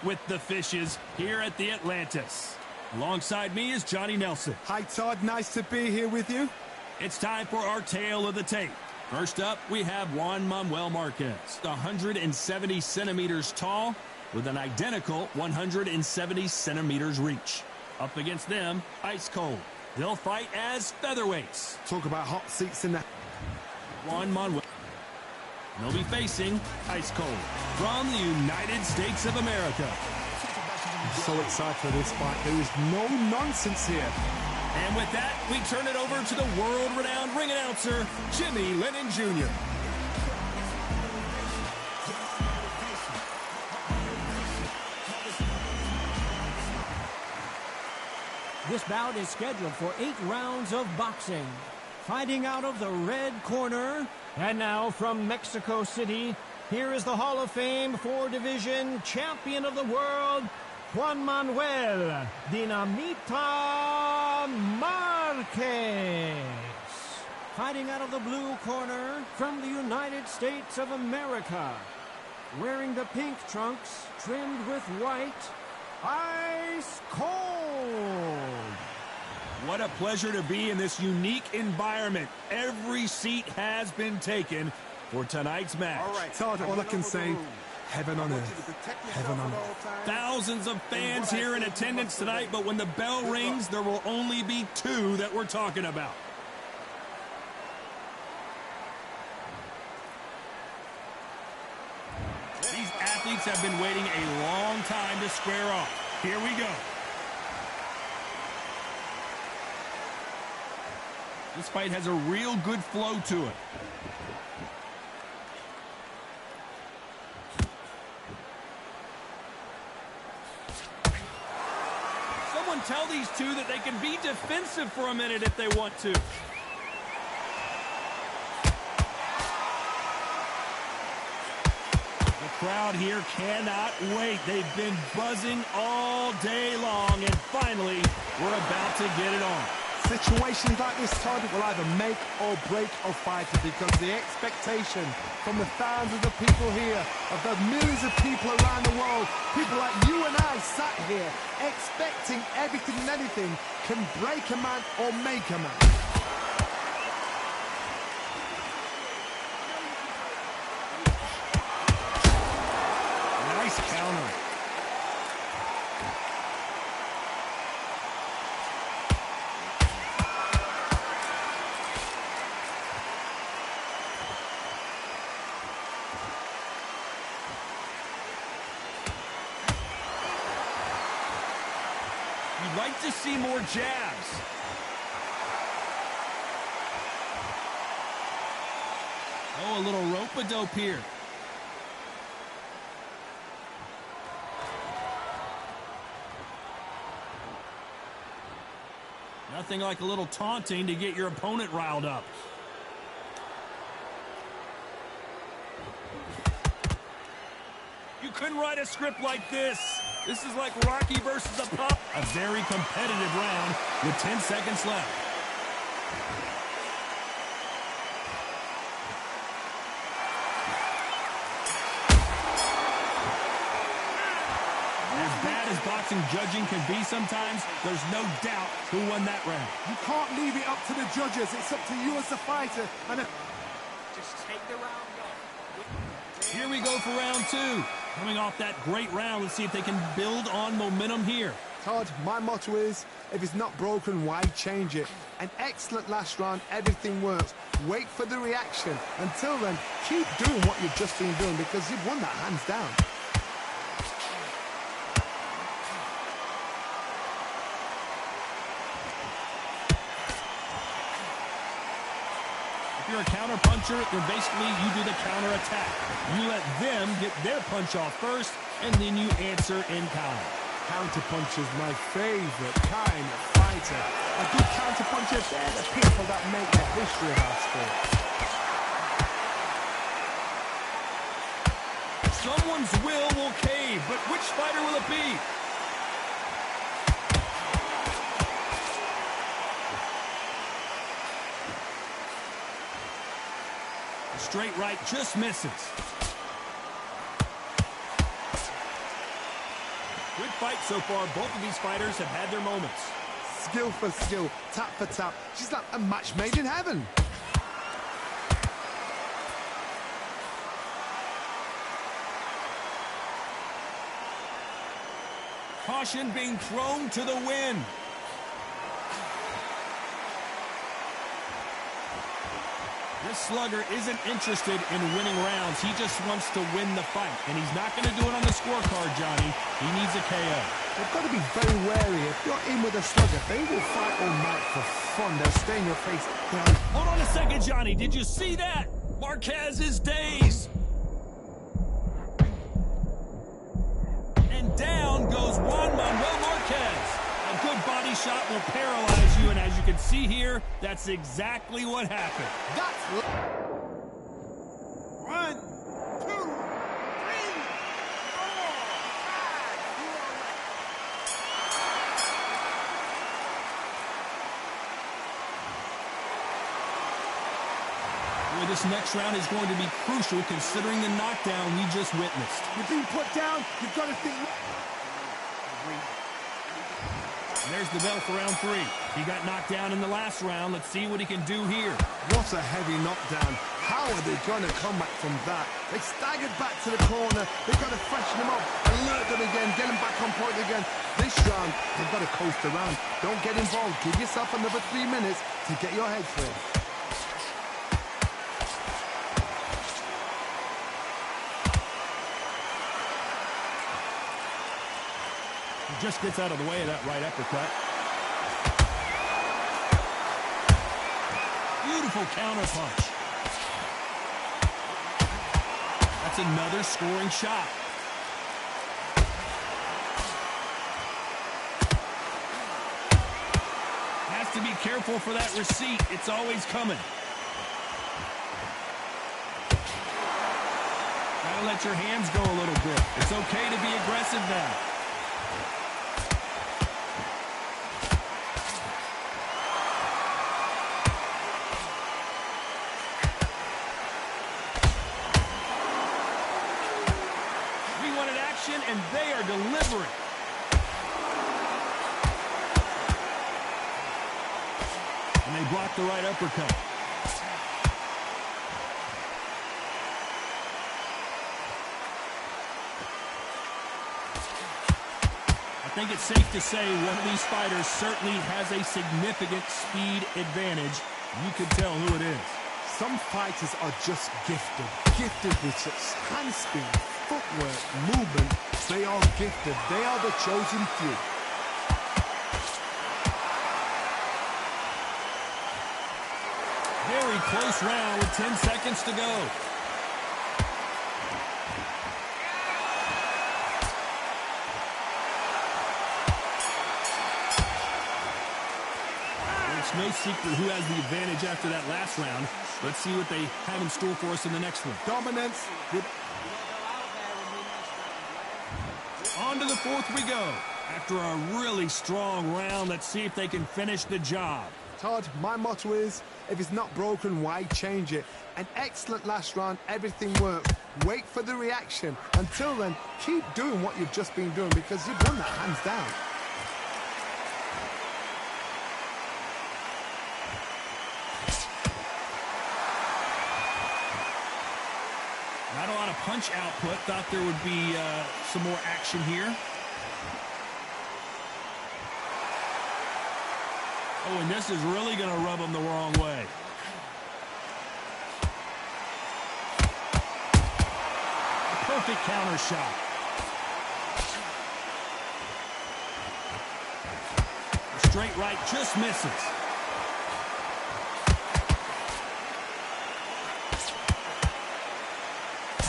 with the fishes here at the Atlantis. Alongside me is Johnny Nelson. Hi, Todd. Nice to be here with you. It's time for our tale of the tape. First up, we have Juan Manuel Marquez, 170 centimeters tall with an identical 170 centimeters reach. Up against them, ice cold. They'll fight as featherweights. Talk about hot seats in the... Juan Manuel. They'll be facing ice cold from the United States of America. I'm so excited for this fight. There is no nonsense here. And with that, we turn it over to the world-renowned ring announcer, Jimmy Lennon Jr. This bout is scheduled for 8 rounds of boxing. Fighting out of the red corner, and now from Mexico City, here is the Hall of Fame 4-division champion of the world, Juan Manuel Dinamita Marquez. Fighting out of the blue corner from the United States of America, wearing the pink trunks trimmed with white, ice cold. What a pleasure to be in this unique environment. Every seat has been taken for tonight's match. All right, Todd, all I can say, heaven on earth. Heaven on earth. Thousands of fans here in attendance tonight, but when the bell rings, there will only be 2 that we're talking about. These athletes have been waiting a long time to square off. Here we go. This fight has a real good flow to it. Someone tell these 2 that they can be defensive for a minute if they want to. The crowd here cannot wait. They've been buzzing all day long, and finally, we're about to get it on. Situations like this, Todd, will either make or break a fighter, because the expectation from the thousands of people here, of the millions of people around the world, people like you and I sat here expecting everything and anything, can break a man or make a man. Nice counter. You'd like to see more jabs. Oh, a little rope-a-dope here. Nothing like a little taunting to get your opponent riled up. You couldn't write a script like this. This is like Rocky versus a pup. A very competitive round with 10 seconds left. As bad as boxing judging can be sometimes, there's no doubt who won that round. You can't leave it up to the judges. It's up to you as a fighter. And Just take the round off. Here we go for round 2. Coming off that great round, let's see if they can build on momentum here. Todd, my motto is, if it's not broken, why change it? An excellent last round, everything works. Wait for the reaction. Until then, keep doing what you've just been doing, because you've won that hands down. If you're a counter puncher, then basically you do the counter attack. You let them get their punch off first, and then you answer in kind. Counter puncher's my favorite kind of fighter. A good counter puncher, they're the people that make the history of our sport. Someone's will cave, but which fighter will it be? Straight right just misses. Good fight so far. Both of these fighters have had their moments. Skill for skill, tap for tap. She's like a match made in heaven. Caution being thrown to the wind. This slugger isn't interested in winning rounds. He just wants to win the fight. And he's not going to do it on the scorecard, Johnny. He needs a KO. They've got to be very wary. If you're in with a slugger, they will fight all night for fun. They'll stay in your face. Hold on a second, Johnny. Did you see that? Marquez is dazed. And down goes Juan Manuel Marquez. A good body shot will paralyze you, and as you can see here, that's exactly what happened. That's... 1, 2, 3, 4, 5, Well, this next round is going to be crucial considering the knockdown we just witnessed. You're being put down. You've got to think... There's the bell for round 3. He got knocked down in the last round. Let's see what he can do here. What a heavy knockdown. How are they going to come back from that? They staggered back to the corner. They've got to freshen them up, alert them again, get them back on point again. This round, they've got to coast around. Don't get involved. Give yourself another 3 minutes to get your head clear. Just gets out of the way of that right uppercut. Beautiful counter punch. That's another scoring shot. Has to be careful for that receipt. It's always coming. Gotta let your hands go a little bit. It's okay to be aggressive now. And they are delivering. And they block the right uppercut. I think it's safe to say one of these fighters certainly has a significant speed advantage. You can tell who it is. Some fighters are just gifted with such hand speed, footwork, movement. They are gifted. They are the chosen few. Very close round with 10 seconds to go. It's no secret who has the advantage after that last round. Let's see what they have in store for us in the next one. Dominance. On to the 4th we go. After a really strong round, let's see if they can finish the job. Todd, my motto is, if it's not broken, why change it? An excellent last round, everything worked. Wait for the reaction. Until then, keep doing what you've just been doing because you've won that hands down. Not a lot of punch output. Thought there would be some more action here. Oh, and this is really going to rub him the wrong way. A perfect counter shot. The straight right just misses.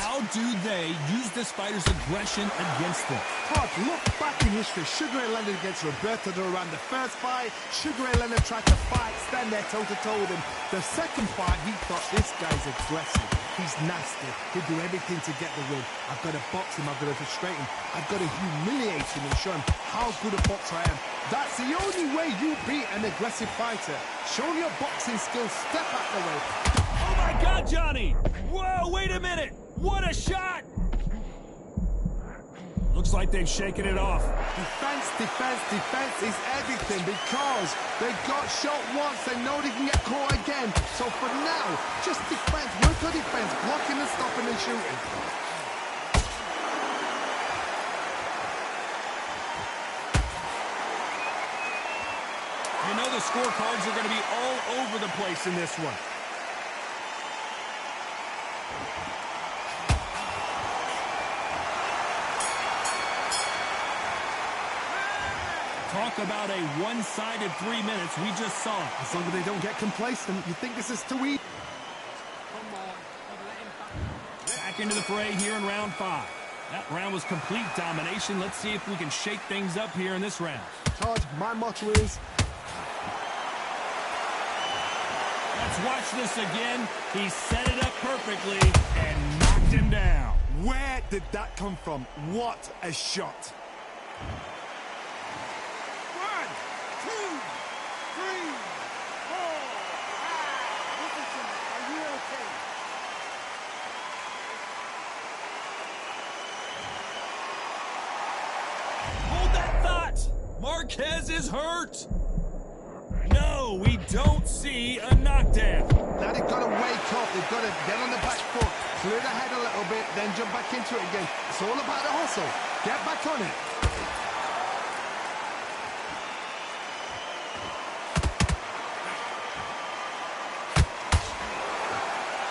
How do they use this fighter's aggression against them? Todd, look back in history. Sugar Ray Leonard against Roberto Duran. The first fight, Sugar Ray Leonard tried to fight, stand there toe-to-toe with him. The second fight, he thought, this guy's aggressive. He's nasty. He'll do everything to get the win. I've got to box him. I've got to frustrate him. I've got to humiliate him and show him how good a boxer I am. That's the only way you beat an aggressive fighter. Show your boxing skills. Step out the way. Oh, my God, Johnny! Whoa, wait a minute! What a shot! Looks looks like they've shaken it off. Defense, defense, defense is everything because they got shot once. They know they can get caught again. So for now, just defense, work on defense, blocking and stopping and shooting. You know the scorecards are going to be all over the place in this one. Talk about a one-sided 3 minutes. We just saw it. As long as they don't get complacent, you think this is too easy. Back into the fray here in round 5. That round was complete domination. Let's see if we can shake things up here in this round. Todd, my motto is... Let's watch this again. He set it up perfectly and knocked him down. Where did that come from? What a shot. 1, 2, 3, 4, 5. Listen to me. Are you okay? Hold that thought. Marquez is hurt. No, we don't see a knockdown. Now they've got to wake up. They've got to get on the back foot, clear the head a little bit, then jump back into it again. It's all about the hustle. Get back on it.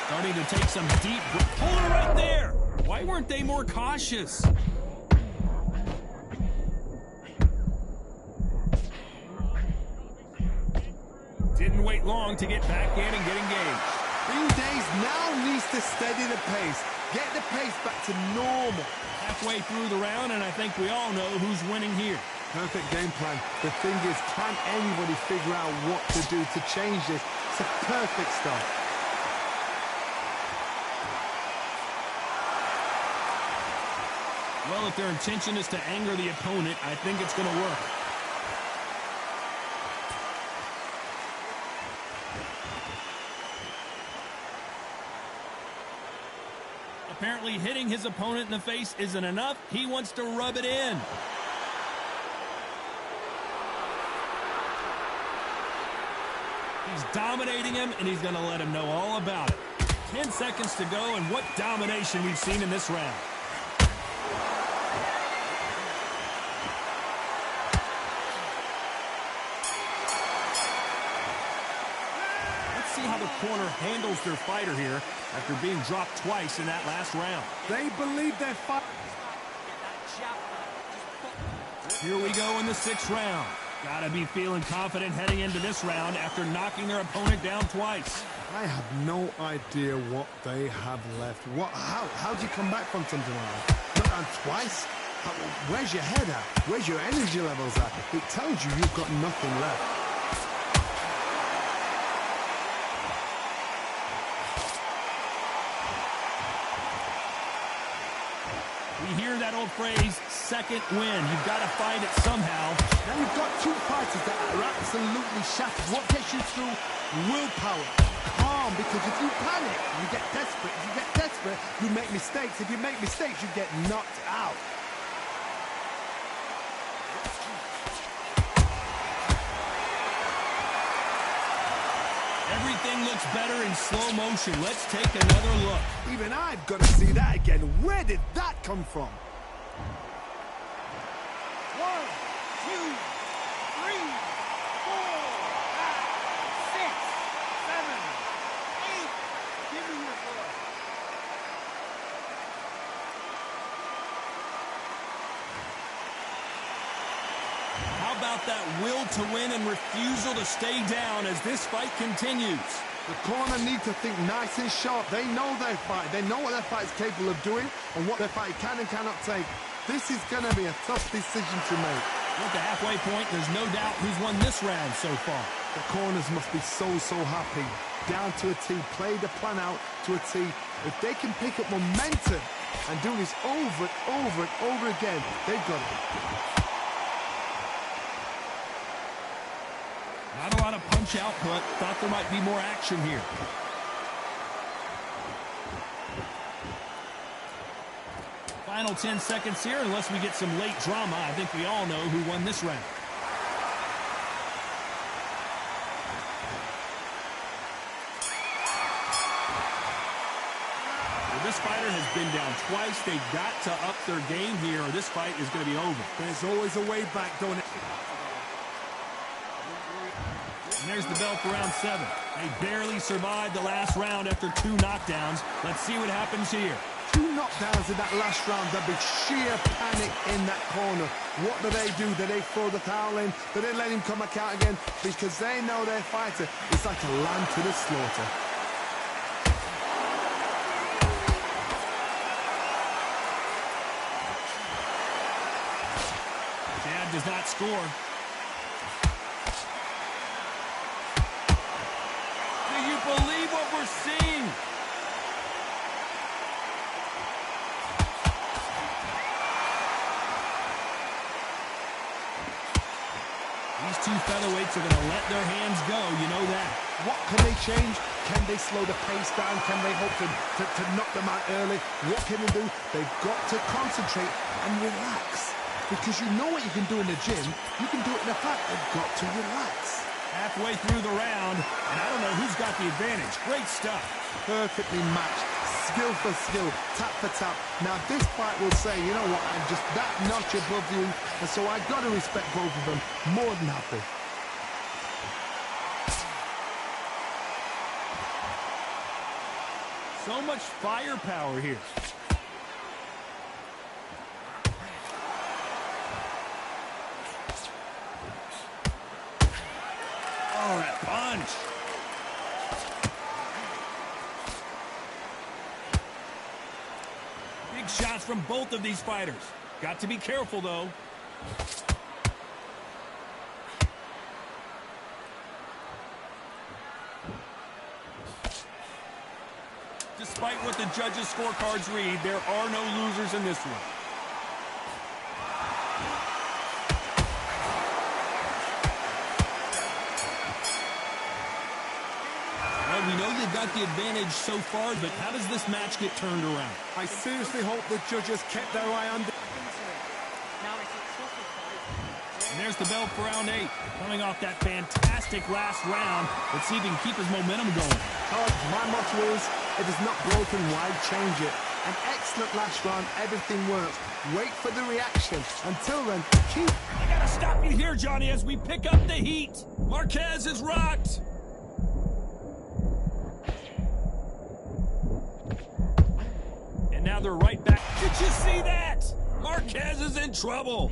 Starting to take some deep... Hold it right there. Why weren't they more cautious? Didn't wait long to get back in and get engaged. Days now needs to steady the pace. Get the pace back to normal. Halfway through the round, and I think we all know who's winning here. Perfect game plan. The thing is, can anybody figure out what to do to change this? It's a perfect start. Well, if their intention is to anger the opponent, I think it's going to work. Apparently hitting his opponent in the face isn't enough. He wants to rub it in. He's dominating him, and he's going to let him know all about it. 10 seconds to go, and what domination we've seen in this round. See how the corner handles their fighter here after being dropped twice in that last round. They believe they're fighting. Here we go in the 6th round. Gotta be feeling confident heading into this round after knocking their opponent down twice. I have no idea what they have left. How do you come back from something like that? Not down twice? Where's your head at? Where's your energy levels at? It tells you you've got nothing left. We hear that old phrase, second win. You've got to find it somehow. Now you've got two fighters that are absolutely shattered. What gets you through? Willpower. Calm, because if you panic, you get desperate. If you get desperate, you make mistakes. If you make mistakes, you get knocked out. Everything looks better in slow motion. Let's take another look. Even I've got to see that again. Where did that come from? 1, 2, 3, 4, 5, 6, 7, 8. Give me your blood. How about that will to win and refusal to stay down as this fight continues? The corner need to think nice and sharp. They know their fight. They know what their fight is capable of doing and what their fight can and cannot take. This is going to be a tough decision to make. At the halfway point, there's no doubt who's won this round so far. The corners must be so happy. Down to a T. Play the plan out to a T. If they can pick up momentum and do this over and over and over again, they've got it. Not a lot of punch output. Thought there might be more action here. Final 10 seconds here, unless we get some late drama. I think we all know who won this round. Well, this fighter has been down twice. They've got to up their game here, or this fight is going to be over. There's always a way back, don't it? And there's the bell for round 7. They barely survived the last round after 2 knockdowns. Let's see what happens here. 2 knockdowns in that last round. There'll be sheer panic in that corner. What do? Do they throw the towel in? Do they let him come back out again? Because they know their fighter is like a lamb to the slaughter. Jab does not score. Do you believe what we're seeing? These 2 featherweights are going to let their hands go, you know that. What can they change? Can they slow the pace down? Can they hope to knock them out early? What can they do? They've got to concentrate and relax. Because you know what you can do in the gym. You can do it in the fight. They've got to relax. Halfway through the round, and I don't know who's got the advantage. Great stuff. Perfectly matched. Skill for skill, tap for tap. Now this fight will say, you know what, I'm just that notch above you, and so I've got to respect both of them more than happy. So much firepower here. Oh, that punch. Big shots from both of these fighters. Got to be careful, though. Despite what the judges' scorecards read, there are no losers in this one. Well, we know they've got the advantage so far, but how does this match get turned around? I seriously hope the judges kept their eye on... And there's the bell for round 8. Coming off that fantastic last round. Let's see if he can keep his momentum going. My motto is, if it's not broken, why change it? An excellent last round, everything works. Wait for the reaction. Until then, keep... I gotta stop you here, Johnny, as we pick up the heat. Marquez is rocked. And now they're right back. Did you see that? Marquez is in trouble.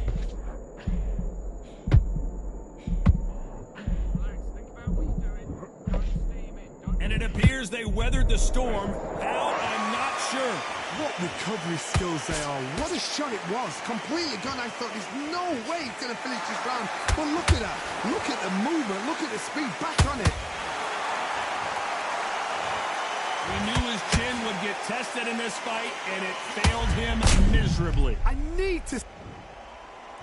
And it appears they weathered the storm. How? I'm not sure. What recovery skills they are. What a shot it was. Completely gone. I thought there's no way he's going to finish this round. But look at that. Look at the movement. Look at the speed. Back on it. We knew his chin would get tested in this fight, and it failed him miserably. I need to...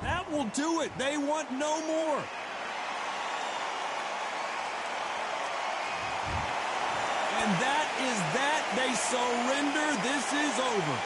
That will do it. They want no more. And that is that. They surrender. This is over.